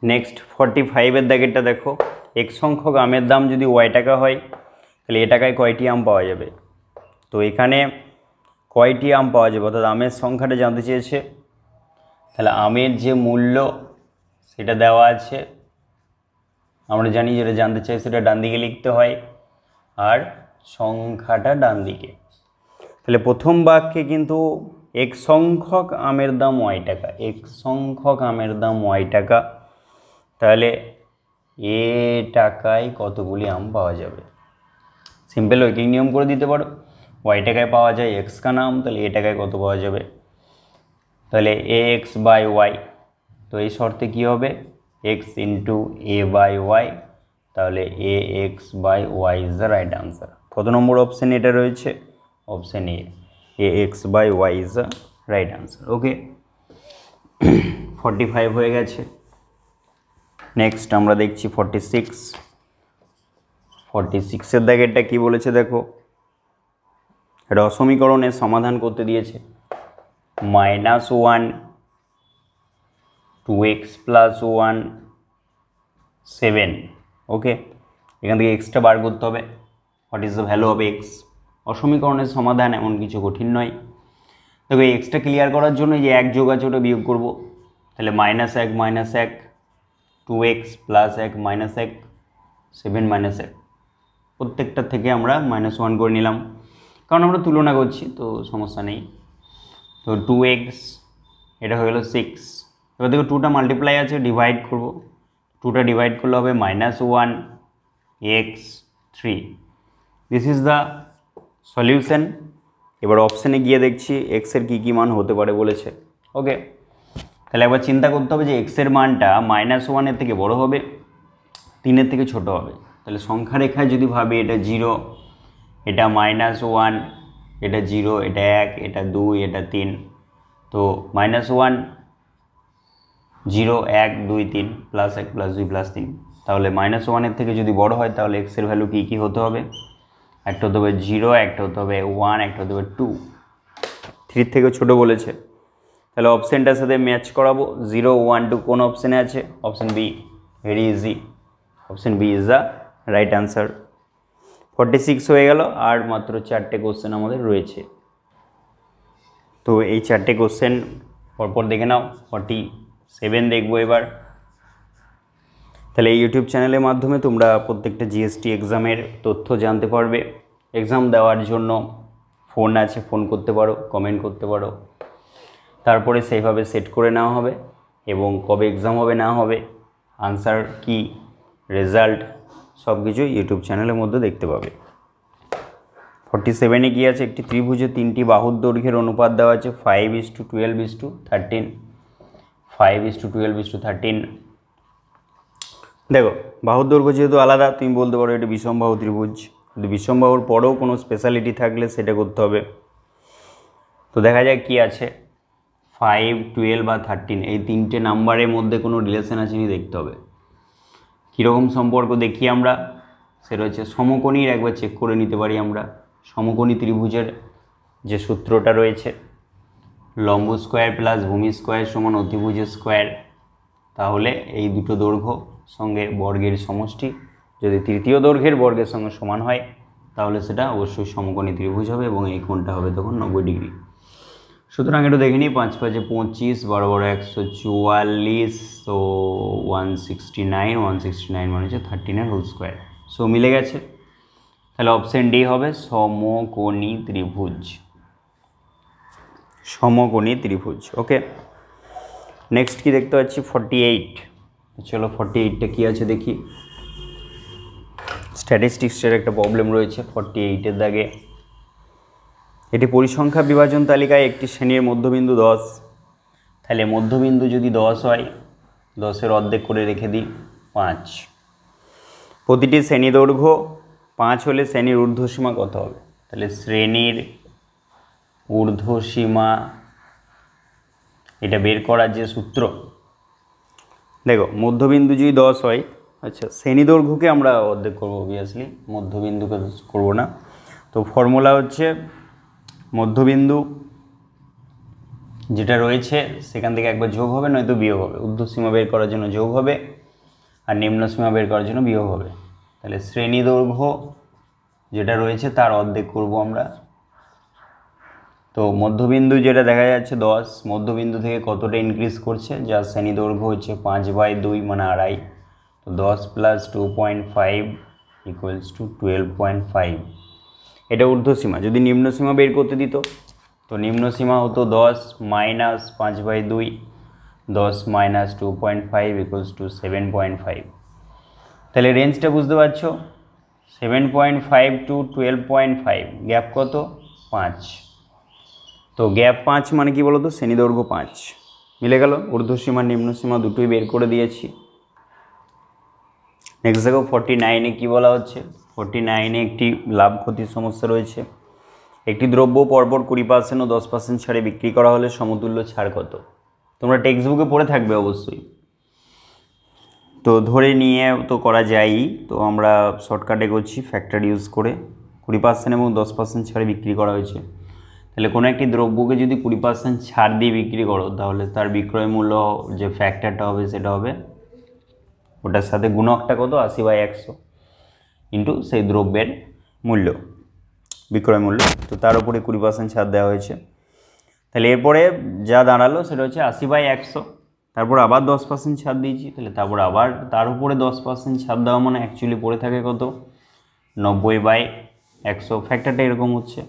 Next 45 এর দাগেরটা দেখো, এক সংখ্যক আমের দাম যদি ওয়াই টাকা হয় তাহলে এ টাকায় কয়টি আম পাওয়া যাবে। তো এখানে কয়টি আম পাওয়া যাবে অর্থাৎ আমের সংখ্যাটা জানতে চেয়েছে। তাহলে আমের যে মূল্য সেটা দেওয়া আছে, আমরা জানি যেটা জানতে চাই সেটা ডান দিকে লিখতে হয় আর সংখ্যাটা ডান দিকে। তাহলে প্রথম বাক্যে কিন্তু এক সংখ্যক আমের দাম ওয়াই টাকা, এক সংখ্যক আমের দাম ওয়াই টাকা, তাহলে এ টাকায় কতগুলি আম পাওয়া যাবে। সিম্পল ওয়েকিং নিয়ম করে দিতে পারো, ওয়াই টাকায় পাওয়া যায় এক্স কা নাম, তাহলে এ টাকায় কত পাওয়া যাবে, তাহলে এ এক্স বাই ওয়াই। তো এই শর্তে কী হবে, x into a by y, তাহলে a x by y is the right answer. কত নম্বর অপশান এটা রয়েছে, option a x by y is the right answer. Okay, 45 হয়ে গেছে। নেক্সট আমরা দেখছি 46। 46-এর দাগেরটা কী বলেছে দেখো, এটা অসমীকরণের সমাধান করতে দিয়েছে। -1 2x + 1 7। ওকে, এখান থেকে এক্সটা বার করতে হবে, what is the value of x. অসমীকরণের সমাধান এমন কিছু কঠিন নয়। দেখো এক্সটা ক্লিয়ার করার জন্য যে এক যোগ আছে ওটা বিয়োগ করবো, তাহলে -1 -1 2x + 1 -1 7 -1, প্রত্যেকটা থেকে আমরা -1 করে নিলাম, কারণ আমরা তুলনা করছি তো সমস্যা নেই। তো 2x, এটা হয়ে গেল 6। এবার দেখো 2টা মাল্টিপ্লাই আছে, ডিভাইড করব, 2টা ডিভাইড করলে হবে -1 x 3। This is the solution. এবার অপশানে গিয়ে দেখছি এক্সের কী কী মান হতে পারে বলেছে। ওকে, তাহলে একবার চিন্তা করতে হবে যে এক্সের মানটা -1-এর থেকে বড় হবে, 3-এর থেকে ছোট হবে। তাহলে সংখ্যা রেখায় যদি ভাবি, এটা 0, এটা -1, এটা 0, এটা 1, এটা 2, এটা 3। তো -1 0 1 2 3 +1 +2 +3, তাহলে -1-এর থেকে যদি বড় হয় তাহলে এক্সের ভ্যালু কী কী হতে হবে, একটা হতে হবে 0, একটা হতে হবে 1, একটা হতে হবে 2। 3 থেকে ছোট বলেছে, তাহলে অপশানটার সাথে ম্যাচ করাবো। 0 1 2 কোন অপশানে আছে, option B, very easy, option B is the right answer. 46 হয়ে গেল, আর মাত্র 4টে কোশ্চেন আমাদের রয়েছে। তো এই 4টে কোশ্চেন পরপর দেখে নাও। 47 দেখবো এবার। তাহলে এই ইউটিউব চ্যানেলের মাধ্যমে তোমরা প্রত্যেকটা জিএসটি এক্সামের তথ্য জানতে পারবে। এক্সাম দেওয়ার জন্য ফোন আছে, ফোন করতে পারো, কমেন্ট করতে পারো, তারপরে সেইভাবে সেট করে নেওয়া হবে এবং কবে এক্সাম হবে না হবে, আনসার কি, রেজাল্ট, সব কিছু ইউটিউব চ্যানেলের মধ্যে দেখতে পাবে। 47-এ কী আছে, একটি ত্রিভুজে 3টি বাহুর দৈর্ঘ্যের অনুপাত দেওয়া আছে 5:12:13। 5:12:13। দেখো বাহুর দৈর্ঘ্য যেহেতু আলাদা, তুমি বলতে পারো এটা বিষমবাহু ত্রিভুজ, কিন্তু বিষমবাহুর পরেও কোনো স্পেশালিটি থাকলে সেটা করতে হবে। তো দেখা যায় কি আছে, 5, 12 আর 13, এই 3টে নাম্বারের মধ্যে কোনো রিলেশন আছে নি দেখতে হবে। কীরকম সম্পর্ক দেখি আমরা, সেটা হচ্ছে সমকোণীর, একবার চেক করে নিতে পারি আমরা। সমকোণী ত্রিভুজের যে সূত্রটা রয়েছে, লম্ব স্কোয়ার প্লাস ভূমি স্কোয়ার সমান অতিভুজের স্কোয়ার, তাহলে এই দুটো দৈর্ঘ্য সঙ্গে বর্গের সমষ্টি যদি তৃতীয় দৈর্ঘ্যের বর্গের সঙ্গে সমান হয় তাহলে সেটা অবশ্যই সমকোণী ত্রিভুজ হবে এবং এই কোণটা হবে তখন 90 ডিগ্রি। সুতরাং এটা দেখে নিই, 5 5 25, 12 12 144, তো 169, 169 মানে হচ্ছে 13 হোল স্কোয়ার। সো মিলে গেছে, তাহলে অপশান ডি হবে সমকোণী ত্রিভুজ, সমকোণী ত্রিভুজ। ওকে, নেক্সট কি দেখতে পাচ্ছি 48। চলো 48টা কী আছে দেখি। স্ট্যাটিস্টিক্সের একটা প্রবলেম রয়েছে 48-এর দাগে। এটি পরিসংখ্যা বিভাজন তালিকায় একটি শ্রেণীর মধ্যবিন্দু 10, তাহলে মধ্যবিন্দু যদি 10 হয়, 10-এর অর্ধেক করে রেখে দিই 5। প্রতিটি শ্রেণী দৈর্ঘ্য 5 হলে শ্রেণীর ঊর্ধ্বসীমা কত হবে, তাহলে শ্রেণীর ঊর্ধ্বসীমা এটা বের করার যে সূত্র, দেখো মধ্যবিন্দু যদি 10 হয়, আচ্ছা শ্রেণী দৈর্ঘ্যকে আমরা অর্ধেক করবো অবভিয়াসলি, মধ্যবিন্দুকে করবো না। তো ফর্মুলা হচ্ছে মধ্যবিন্দু যেটা রয়েছে সেখান থেকে একবার যোগ হবে নয়তো বিয়োগ হবে। ঊর্ধ্বসীমা বের করার জন্য যোগ হবে আর নিম্নসীমা বের করার জন্য বিয়োগ হবে। তাহলে শ্রেণী দৈর্ঘ্য যেটা রয়েছে তার অর্ধেক করব আমরা। তো মধ্যবিন্দু যেটা দেখা যাচ্ছে 10, মধ্যবিন্দু থেকে কতটা ইনক্রিজ করছে, যার শ্রেণী দৈর্ঘ্য হচ্ছে 5/2 মানে আড়াই। তো 10 + 2.5 = 12.5। এটা ঊর্ধ্বসীমা। যদি নিম্নসীমা বের করতে দিত তো নিম্নসীমা হতো 10 - 5/2, 10 - 2.5 = 7.5। তাহলে রেঞ্জটা বুঝতে পারছো, 7.5 to 12.5, গ্যাপ কত? 5। তো গ্যাপ 5 মানে কি বলো তো? শ্রেণী দৈর্ঘ্য 5 মিলে গেল। ঊর্ধ্বসীমা নিম্নসীমা দুটোই বের করে দিয়েছি। নেক্সট দেখো 49-এ কী বলা হচ্ছে। 49-এ একটি লাভ ক্ষতির সমস্যা রয়েছে। একটি দ্রব্য পরপর 20% ও 10% ছাড়ে বিক্রি করা হলে সমতুল্য ছাড় কত? তোমরা টেক্সট বুকে পড়ে থাকবে অবশ্যই। তো ধরে নিয়ে তো করা যায়ই, তো আমরা শর্টকাটে করছি ফ্যাক্টর ইউজ করে। 20% এবং 10% ছাড়ে বিক্রি করা হয়েছে। তাহলে কোনো একটি দ্রব্যকে যদি 20% ছাড় দিয়ে বিক্রি করো তাহলে তার বিক্রয় মূল্য যে ফ্যাক্টরটা হবে সেটা হবে, ওটার সাথে গুণকটা কত? 80/100 ইন্টু সেই দ্রব্যের মূল্য, বিক্রয় মূল্য। তো তার উপরে 20% ছাড় দেওয়া হয়েছে। তাহলে এরপরে যা দাঁড়ালো সেটা হচ্ছে 80/100। তারপর আবার 10% ছাড় দিয়েছি, তাহলে তারপর আবার তার উপরে 10% ছাড় দেওয়া মানে অ্যাকচুয়ালি পড়ে থাকে কত? 90/100। ফ্যাক্টরটা এরকম হচ্ছে।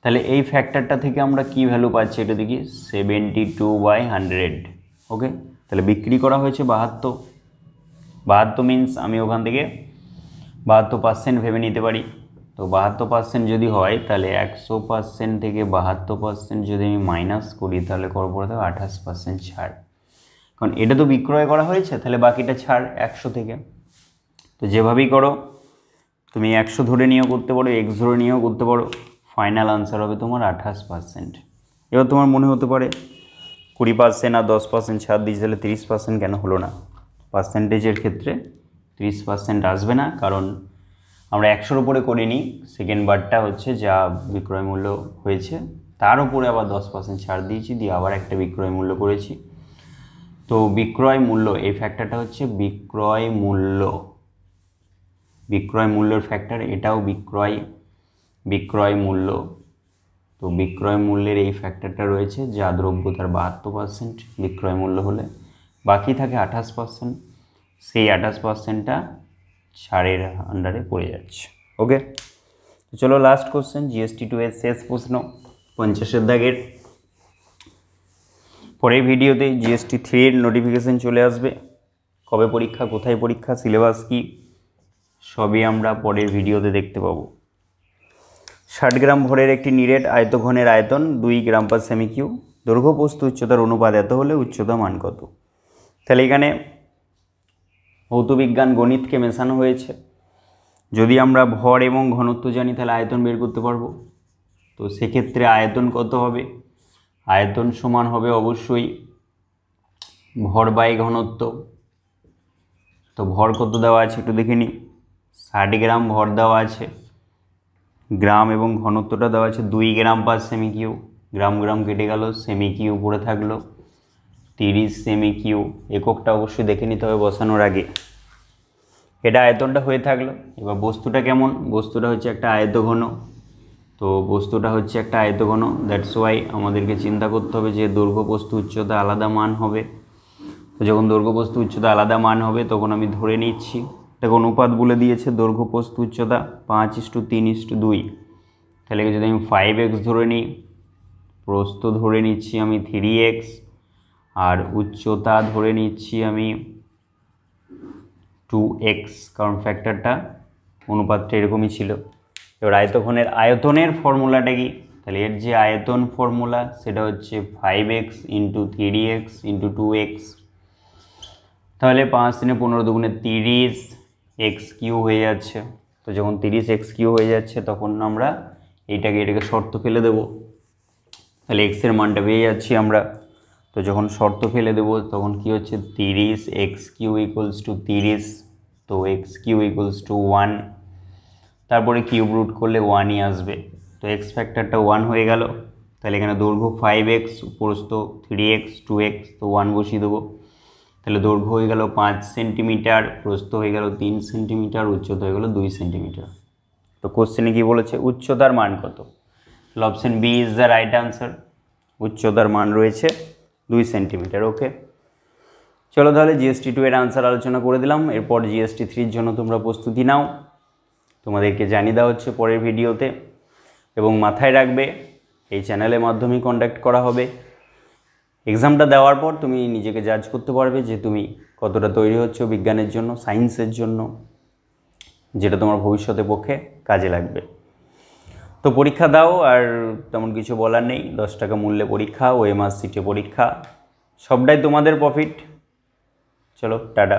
তাহলে এই ফ্যাক্টরটা থেকে আমরা কি ভ্যালু পাচ্ছি এটা দেখি, 72/100। ওকে, তাহলে বিক্রি করা হয়েছে 72। 72 মিনস আমি ওখান থেকে 72% ভেবে নিতে পারি। তো 72% যদি হয় তাহলে 100% থেকে 72% যদি আমি মাইনাস করি তাহলে করবো 28% ছাড়। কারণ এটা তো বিক্রয় করা হয়েছে, তাহলে বাকিটা ছাড় 100 থেকে। তো যেভাবেই করো তুমি 100 ধরে নিয়েও করতে পারো, এক্স ধরে নিয়েও করতে পারো, ফাইনাল আনসার হবে তোমার 28%। এবার তোমার মনে হতে পারে 20% আর 10% ছাড় দিয়েছে তাহলে 30% কেন হলো না? পার্সেন্টেজের ক্ষেত্রে 30% আসবে না, কারণ আমরা 100-র উপরে করিনি। সেকেন্ড বারটা হচ্ছে যা বিক্রয় মূল্য হয়েছে তার উপরে আবার 10% ছাড় দিয়েছি, দিয়ে আবার একটা বিক্রয় মূল্য করেছি। তো বিক্রয় মূল্য, এই ফ্যাক্টরটা হচ্ছে বিক্রয় মূল্য, বিক্রয় মূল্যের ফ্যাক্টর, এটাও বিক্রয় মূল্য। তো বিক্রয় মূল্যের এই ফ্যাক্টরটা রয়েছে যা দ্রব্য তার 72% বিক্রয় মূল্য হলে বাকি থাকে 28%। সেই 28%টা ছাড়ের আন্ডারে পড়ে যাচ্ছে। ওকে, তো চলো লাস্ট কোশ্চেন, GST 2 এর শেষ প্রশ্ন 50-এর দাগের। পরের ভিডিওতে GST 3 এর নোটিফিকেশান চলে আসবে। কবে পরীক্ষা, কোথায় পরীক্ষা, সিলেবাস কী, সবই আমরা পরের ভিডিওতে দেখতে পাবো। 60 গ্রাম ভরের একটি নিরেট আয়তঘনের আয়তন 2 গ্রাম পার সেমি কিউব, দৈর্ঘ্য প্রস্থ উচ্চতার অনুপাত এত হলে উচ্চতা মান কত? তাহলে এখানে ভৌতবিজ্ঞান গণিতকে মেশানো হয়েছে। যদি আমরা ভর এবং ঘনত্ব জানি তাহলে আয়তন বের করতে পারবো। তো সেক্ষেত্রে আয়তন কত হবে? আয়তন সমান হবে অবশ্যই ভর বাই ঘনত্ব। তো ভর কত দেওয়া আছে একটু দেখে নিই। 60 গ্রাম ভর দেওয়া আছে, গ্রাম এবং ঘনত্বটা দেওয়া আছে 2 গ্রাম পার সেমি কিউব। গ্রাম গ্রাম কেটে গেল, সেমি কিউব পড়ে থাকলো 30 সেমি কিউব। এককটা অবশ্যই দেখে নিতে হবে বসানোর আগে। এটা আয়তনটা হয়ে থাকলো। এবার বস্তুটা কেমন? বস্তুটা হচ্ছে একটা আয়তঘন। তো বস্তুটা হচ্ছে একটা আয়তঘন, দ্যাটস ওয়াই আমাদেরকে চিন্তা করতে হবে যে দৈর্ঘ্য প্রস্থ উচ্চতা আলাদা মান হবে। তো যখন দৈর্ঘ্য প্রস্থ উচ্চতা আলাদা মান হবে তখন আমি ধরে নিচ্ছি, দেখো অনুপাত বলে দিয়েছে দৈর্ঘ্য প্রস্থ উচ্চতা 5:3:2। তাহলে যদি আমি 5x ধরে নিই, প্রস্থ ধরে নিচ্ছি আমি 3x, আর উচ্চতা ধরে নিচ্ছি আমি 2x, কারণ ফ্যাক্টরটা অনুপাতটা এরকমই ছিল। এবার আয়তঘনের আয়তনের ফর্মুলাটা কি? তাহলে এর যে আয়তন ফর্মুলা সেটা হচ্ছে 5x × 3x × 2x। তাহলে 5×3 = 30, x³ হয়ে যাচ্ছে। তো যখন 30 x³ হয়ে যাচ্ছে তখন আমরা এটাকে শর্ত ফেলে দেব। তাহলে x এর মানটা পেয়ে যাচ্ছি আমরা। তো যখন শর্ত ফেলে দেব তখন কি হচ্ছে, 30 x³ = 30, তো x³ = 1। তারপরে কিউব রুট করলে 1ই আসবে। তো এক্স ফ্যাক্টরটা 1 হয়ে গেল। তাহলে এখানে দৈর্ঘ্য 5x, প্রস্থ 3x, 2x, তো 1 বসিয়ে দেবো। তাহলে দৈর্ঘ্য হয়ে গেল 5 সেন্টিমিটার, প্রস্থ হয়ে গেল 3 সেন্টিমিটার, উচ্চতা হয়ে গেল 2 সেন্টিমিটার। তো কোশ্চেনে কি বলেছে, উচ্চতার মান কত? Option B is the right answer. উচ্চতার মান রয়েছে 2 সেন্টিমিটার। ওকে, চলো তাহলে জিএসটি 2 এর আনসার আলোচনা করে দিলাম। এরপর জিএসটি 3 জন্য তোমরা প্রস্তুতি নাও, তোমাদেরকে জানিয়ে দেওয়া হচ্ছে পরের ভিডিওতে। এবং মাথায় রাখবে, এই চ্যানেলের মাধ্যমেই কন্ডাক্ট করা হবে। এক্সামটা দেওয়ার পর তুমি নিজেকে জাজ করতে পারবে যে তুমি কতটা তৈরি হচ্ছ বিজ্ঞানের জন্য, সায়েন্সের জন্য, যেটা তোমার ভবিষ্যতে পক্ষে কাজে লাগবে। তো পরীক্ষা দাও, আর তেমন কিছু বলার নেই। 10 টাকা মূল্যে পরীক্ষা, ওএমআর সিটে পরীক্ষা, সবটাই তোমাদের প্রফিট। চলো টাটা।